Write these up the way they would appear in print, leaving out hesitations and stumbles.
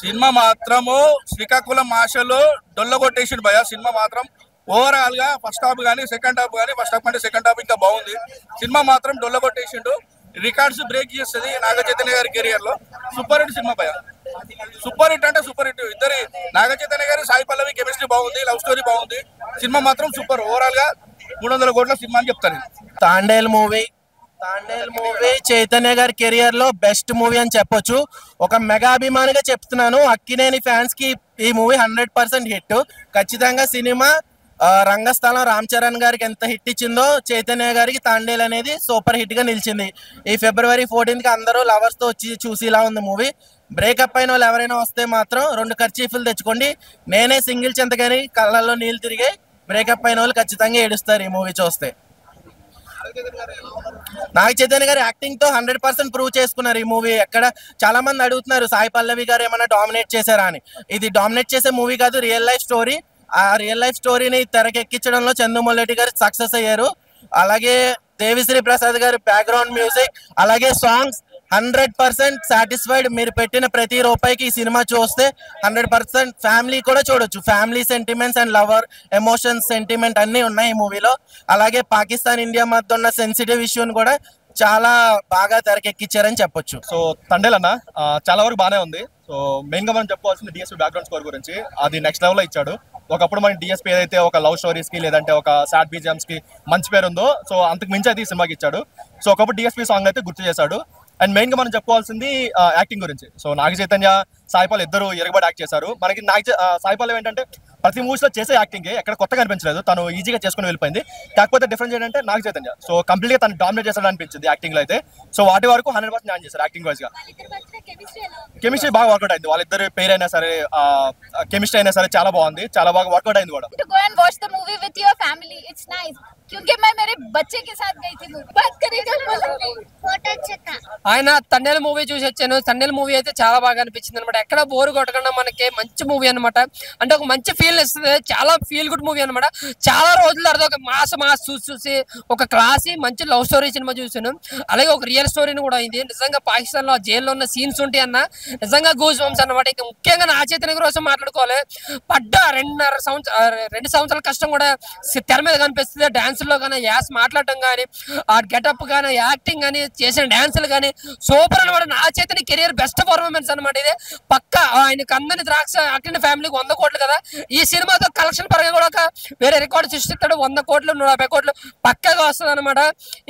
Cinema మాత్రము శ్రీకాకుళం ఆశలు డొల్లగొట్టేసిండు భయ. సినిమా మాత్రం ఓవరాల్ గా ఫస్ట్ హాఫ్ కానీ సెకండ్ హాఫ్ కానీ, ఫస్ట్ హాఫ్ అంటే సెకండ్ హాఫ్ ఇంకా బాగుంది. సినిమా మాత్రం డొల్లగొట్టేసిండు, రికార్డ్స్ బ్రేక్ చేస్తుంది నాగ చైతన్య గారి కెరియర్ లో. సూపర్ హిట్ సినిమా భయ, సూపర్ హిట్ అంటే సూపర్ హిట్. ఇద్దరి నాగ చైతన్య గారి సాయి పల్లవి కెమిస్ట్రీ బాగుంది, లవ్ స్టోరీ బాగుంది. సినిమా మాత్రం సూపర్. ఓవరాల్ గా 300 కోట్ల సినిమా అని చెప్తాను. తాండేల్ మూవీ చైతన్య గారి కెరియర్ లో బెస్ట్ మూవీ అని చెప్పొచ్చు. ఒక మెగా అభిమానిగా చెప్తున్నాను, అక్కినేని ఫ్యాన్స్ కి ఈ మూవీ 100% హిట్. ఖచ్చితంగా సినిమా రంగస్థలం రామ్ చరణ్ గారికి ఎంత హిట్ ఇచ్చిందో చైతన్య గారికి తాండేల్ అనేది సూపర్ హిట్ గా నిలిచింది. ఈ February 14th కి అందరూ లవర్స్ తో వచ్చి చూసేలా ఉంది మూవీ. బ్రేకప్ అయిన వాళ్ళు ఎవరైనా వస్తే మాత్రం 2 కర్చీఫ్లు తెచ్చుకోండి. నేనే సింగిల్ చింతగాని కళ్ళల్లో నీళ్ళు తిరిగాయి. బ్రేకప్ అయిన వాళ్ళు ఖచ్చితంగా ఏడుస్తారు ఈ మూవీ చూస్తే. నాగ చైతన్య గారు యాక్టింగ్ తో 100% ప్రూవ్ చేసుకున్నారు ఈ మూవీ. ఎక్కడ చాలా మంది అడుగుతున్నారు సాయి పల్లవి గారు ఏమైనా డామినేట్ చేశారా అని. ఇది డామినేట్ చేసే మూవీ కాదు, రియల్ లైఫ్ స్టోరీ. ఆ రియల్ లైఫ్ స్టోరీని తెరకెక్కించడంలో చందుమొల్లెడ్డి గారు సక్సెస్ అయ్యారు. అలాగే దేవిశ్రీ ప్రసాద్ గారి బ్యాక్గ్రౌండ్ మ్యూజిక్, అలాగే సాంగ్స్ 100% సాటిస్ఫైడ్. మీరు పెట్టిన ప్రతి రూపాయికి ఈ సినిమా చూస్తే 100% ఫ్యామిలీ కూడా చూడొచ్చు. Family sentiments and lover emotions sentiment అన్ని ఉన్నాయి ఈ మూవీలో. అలాగే పాకిస్తాన్ ఇండియా మధ్య ఉన్న సెన్సిటివ్ ఇష్యూని కూడా చాలా బాగా తెరకెక్కించారని చెప్పొచ్చు. సో తండేల్ అన్న చాలా వరకు బాగానే ఉంది. సో మెయిన్ గా మనం చెప్పుకోవాల్సింది డిఎస్పీ బ్యాక్గ్రౌండ్ స్కోర్ గురించి. అది నెక్స్ట్ లెవెల్ లో ఇచ్చాడు. ఒకప్పుడు మన డిఎస్పీ ఏదైతే ఒక లవ్ స్టోరీస్ కి లేదంటే ఒక సాడ్ బీజిఎమ్స్ కి మంచి పేరు ఉందో, సో అంతకు మించి అయితే ఈ సినిమాకి ఇచ్చాడు. సో ఒకప్పుడు డిఎస్పీ సాంగ్ అయితే గుర్తు చేశాడు. అండ్ మెయిన్ గా మనం చెప్పుకోవాల్సింది యాక్టింగ్ గురించి. సో నాగ చైతన్య సాయిపాల్ ఇద్దరు ఎరగబడి యాక్ట్ చేశారు. మనకి సాయిపాల్ ఏంటంటే ప్రతి మూవీస్ లో చేసే యాక్టింగ్ ఎక్కడ కొత్తగా అనిపించలేదు, తను ఈజీగా చేసుకుని వెళ్ళిపోయింది. కాకపోతే డిఫరెన్స్ ఏంటంటే నాగ చైతన్య సో కంప్లీట్ గా తను డామినేట్ చేశాడు అనిపించింది యాక్టింగ్ లో అయితే. సో వాటి వరకు 100% న్యాయం చేశారు యాక్టింగ్ వైజ్ గా. కెమిస్ట్రీ బాగా వర్కౌట్ అయింది. వాళ్ళిద్దరు పేరు అయినా సరే, కెమిస్ట్రీ అయినా సరే చాలా బాగుంది, చాలా బాగా వర్కౌట్ అయింది కూడా. क्योंकि मैं मेरे बच्चे के साथ गई थी बात करेगा ఆయన తండేల్ మూవీ చూసి వచ్చాను. తండేల్ మూవీ అయితే చాలా బాగా అనిపించింది అనమాట. ఎక్కడ బోర్ కొట్టకుండా మనకి మంచి మూవీ అనమాట. అంటే ఒక మంచి ఫీల్ ఇస్తుంది. చాలా ఫీల్ గుడ్ మూవీ అనమాట. చాలా రోజుల తర్వాత ఒక మాస్ చూసి ఒక క్లాసీ మంచి లవ్ స్టోరీ సినిమా చూసాను. అలాగే ఒక రియల్ స్టోరీని కూడా అయింది. నిజంగా పాకిస్తాన్ లో జైల్లో ఉన్న సీన్స్ ఉంటాయి అన్న, నిజంగా గూస్ బంప్స్ అనమాట. ఇంకా ముఖ్యంగా నా చైతన్య కోసం మాట్లాడుకోవాలి. పడ్డ 2 సంవత్సరాల కష్టం కూడా తెర మీద కనిపిస్తుంది. డాన్స్ లో కానీ యాస్ మాట్లాడటం కానీ, ఆ గెటప్ కానీ, యాక్టింగ్ కానీ, చేసిన డాన్సులు కానీ సూపర్ అనమాట. నా చైతన్య కెరియర్ బెస్ట్ పర్ఫార్మెన్స్ అనమాట ఇది. పక్క ఆయనకు అందని ద్రాక్ష అక్కినేని ఫ్యామిలీకి 100 కోట్లు కదా. ఈ సినిమాతో కలెక్షన్ పరంగా కూడా ఒక వేరే రికార్డు సృష్టిస్తాడు. 100 కోట్లు 150 కోట్లు పక్కగా వస్తుంది అనమాట.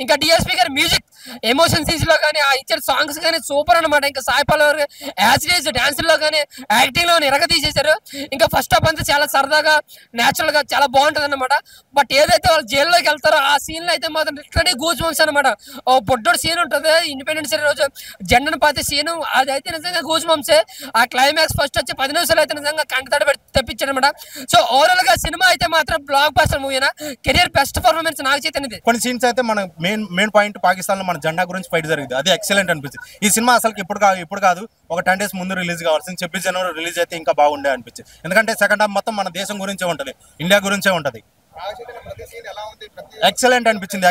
ఇంకా డిఎస్పీ గారి మ్యూజిక్ ఎమోషన్ సీన్స్ లో కానీ, ఆ ఇచ్చిన సాంగ్స్ కానీ సూపర్ అనమాట. ఇంకా సాయి పల్లవి యాజ్ డాన్స్ లో కానీ యాక్టింగ్ లో ఎరగ తీసేశారు. ఇంకా ఫస్ట్ హాఫ్ అంతా చాలా సరదాగా నేచురల్ గా చాలా బాగుంటది అనమాట. బట్ ఏదైతే వాళ్ళు జైల్లోకి వెళ్తారో ఆ సీన్ లో అయితే మాత్రం లిటరలీ గూస్ బంప్స్ అనమాట. ఓ బొడ్డోడు సీన్ ఉంటుంది ఇండిపెండెన్స్ డే రోజు జెండను పాతే సీన్, అదైతే నిజంగా గూస్ బంప్సే. ఆ క్లైమాక్స్ ఫస్ట్ వచ్చి 10 నిమిషాలు అయితే నిజంగా కంటతడి తెప్పించాడు అనమాట. సో ఓవరాల్ గా సినిమా అయితే మాత్రం బ్లాక్ బస్టర్ మూవీనా. కెరియర్ బెస్ట్ పర్ఫార్మెన్స్ నాగ చైతన్యది. కొన్ని సీన్స్ అయితే మన మెయిన్ పాయింట్ పాకిస్తాన్ లో మన జెండా గురించి ఫైట్ జరిగింది, అది ఎక్సలెంట్ అనిపించింది. ఈ సినిమా అసలు ఇప్పుడు కాదు ఒక 10 days ముందు రిలీజ్ కావాల్సింది. 26 January రిలీజ్ అయితే ఇంకా బాగుండే అనిపించింది. ఎందుకంటే సెకండ్ హాఫ్ మొత్తం మన దేశం గురించే ఉంటది, ఇండియా గురించే ఉంటది. ఎక్సలెంట్ అనిపించింది.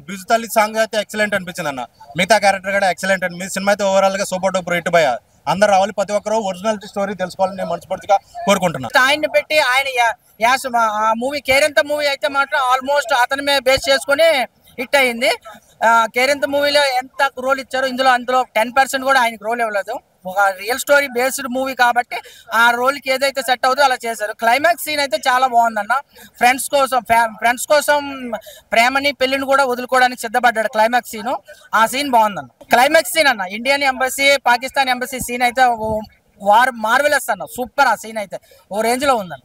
బ్యూజితల్లి సాంగ్ అయితే ఎక్సలెంట్ అనిపించింది అన్న. మిగతా క్యారెక్టర్ కూడా ఎక్సలెంట్ అనిపించింది. సినిమా అయితే ఓవరాల్ గా సూపర్ డూపర్ హిట్ భయ. అందరు రావాలి, ప్రతి ఒక్కరు ఒరిజినల్ స్టోరీ తెలుసుకోవాలని నేను మనస్ఫూర్తిగా కోరుకుంటున్నాను. ఆయన పెట్టి ఆయన యాస్ మూవీ కేరింత మూవీ అయితే మాత్రం ఆల్మోస్ట్ అతని మీద బేస్ చేసుకుని హిట్ అయింది. కేరింత మూవీలో ఎంత రోల్ ఇచ్చారో అందులో 10% కూడా ఆయనకు రోల్ ఇవ్వలేదు. ఒక రియల్ స్టోరీ బేస్డ్ మూవీ కాబట్టి ఆ రోల్కి ఏదైతే సెట్ అవుతుందో అలా చేశారు. క్లైమాక్స్ సీన్ అయితే చాలా బాగుందన్న. ఫ్రెండ్స్ కోసం ప్రేమని పెళ్లిని కూడా వదులుకోవడానికి సిద్ధపడ్డాడు. క్లైమాక్స్ సీన్, ఆ సీన్ బాగుందన్న. క్లైమాక్స్ సీన్ అన్న, Indian embassy Pakistan embassy scene అయితే మార్వెలస్ అన్న, సూపర్. ఆ సీన్ అయితే ఓ రేంజ్ లో ఉందన్న.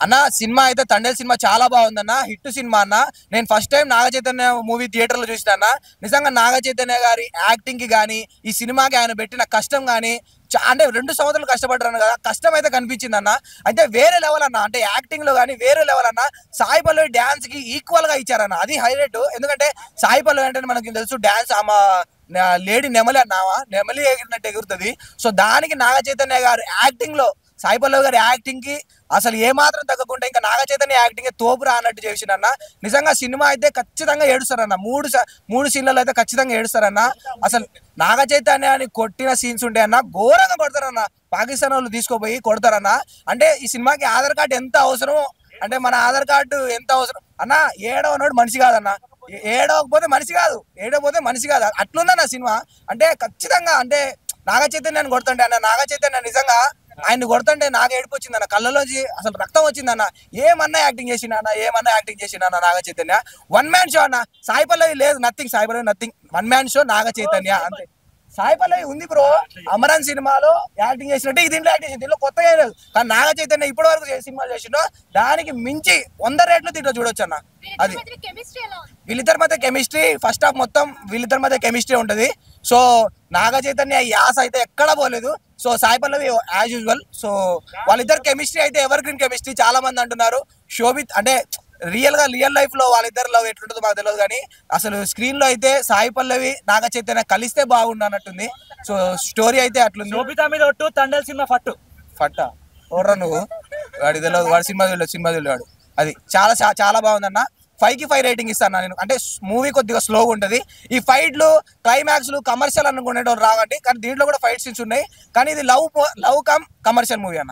అన్న సినిమా అయితే తండేల్ సినిమా చాలా బాగుందన్న, హిట్ సినిమా అన్న. నేను first time Naga Chaitanya movie theatre లో చూసినా. నిజంగా నాగ చైతన్య గారి యాక్టింగ్ కి గానీ, ఈ సినిమాకి ఆయన పెట్టిన కష్టం గానీ, అంటే 2 సంవత్సరాలు కష్టపడ్డాను కదా, కష్టం అయితే కనిపించింది అన్న. అయితే వేరే లెవెల్ అన్న, అంటే యాక్టింగ్ లో కానీ వేరే లెవెల్ అన్న. సాయి పల్లవి డాన్స్ కి ఈక్వల్ గా ఇచ్చారన్న, అది హైలైట్. ఎందుకంటే సాయి పల్లవి అంటే మనకి తెలుసు డాన్స్ ఆమె లేడీ నెమలి అన్నావా, నెమలి ఎగిరినట్టు ఎగురుతుంది. సో దానికి నాగ చైతన్య గారు యాక్టింగ్ లో సాయి పల్లవి గారి యాక్టింగ్ కి అసలు ఏమాత్రం తగ్గకుండా ఇంకా నాగ చైతన్య యాక్టింగ్ తోపురా అన్నట్టు చేసినన్న. నిజంగా సినిమా అయితే ఖచ్చితంగా ఏడుస్తారన్న. మూడు సీన్లలో అయితే ఖచ్చితంగా ఏడుస్తారన్న. అసలు నాగ చైతన్యాన్ని కొట్టిన సీన్స్ ఉంటే అన్న ఘోరంగా కొడతారన్న. పాకిస్తాన్ వాళ్ళు తీసుకోపోయి కొడతారన్న. అంటే ఈ సినిమాకి ఆధార్ కార్డు ఎంత అవసరం అంటే మన ఆధార్ కార్డు ఎంత అవసరం అన్న. ఏడవనోడు మనిషి కాదన్న. ఏడవకపోతే మనిషి కాదు అట్లుందన్న సినిమా. అంటే ఖచ్చితంగా అంటే నాగ చైతన్యాన్ని కొడుతుంటే అన్న, నాగ చైతన్య నిజంగా ఆయన్ని కొడుతుంటే నాకు ఏడుపు వచ్చిందన్న. కళ్ళలోంచి అసలు రక్తం వచ్చిందన్న. ఏమన్నా యాక్టింగ్ చేసినా Naga Chaitanya. One man show అన్న. సాయి పల్లవి లేదు, nothing. Sai Pallavi nothing. One man show Naga Chaitanya అంతే. సాయి పల్లవి ఉంది బ్రో, అమరన్ సినిమాలో యాక్టింగ్ చేసినట్టే దీంట్లో యాక్టింగ్ చేసి, దీంట్లో కొత్తగా లేదు. కానీ నాగ చైతన్య ఇప్పటి వరకు సినిమాలు చేసిండో దానికి మించి 100 రెట్లు దీంట్లో చూడొచ్చు అన్న. అది వీళ్ళిద్దరి మధ్య కెమిస్ట్రీ ఫస్ట్ హాఫ్ మొత్తం వీళ్ళిద్దరి మధ్య కెమిస్ట్రీ ఉంటది. సో నాగ చైతన్య యాస అయితే ఎక్కడ పోలేదు. So Sai Pallavi as usual. So వాళ్ళిద్దరు కెమిస్ట్రీ అయితే ఎవర్ గ్రీన్ కెమిస్ట్రీ. చాలా మంది అంటున్నారు శోభిత్ అంటే రియల్ లైఫ్ లో వాళ్ళిద్దరు లవ్ ఎట్లుంటుందో మాకు తెలియదు, కానీ అసలు స్క్రీన్ లో అయితే సాయి పల్లవి నాగ చైతన్య కలిస్తే బాగుండు అన్నట్టుంది. సో స్టోరీ అయితే అట్లుంది. శోభిత మీద ఒట్టు, తండల్ సినిమా ఫట్టా ఓర్రా నువ్వు, వాడి తెలియదు, వాడి సినిమా తెలియదు. అది చాలా బాగుందన్న. 5కి 5 రేటింగ్ ఇస్తాను నేను. అంటే మూవీ కొద్దిగా స్లోగా ఉంటుంది. ఈ ఫైట్లు క్లైమాక్స్లు కమర్షియల్ అనుకునేటోళ్ళు రావండి, కానీ దీంట్లో కూడా ఫైట్ సీన్స్ ఉన్నాయి. కానీ ఇది లవ్ కమ్ కమర్షియల్ మూవీ అన్న.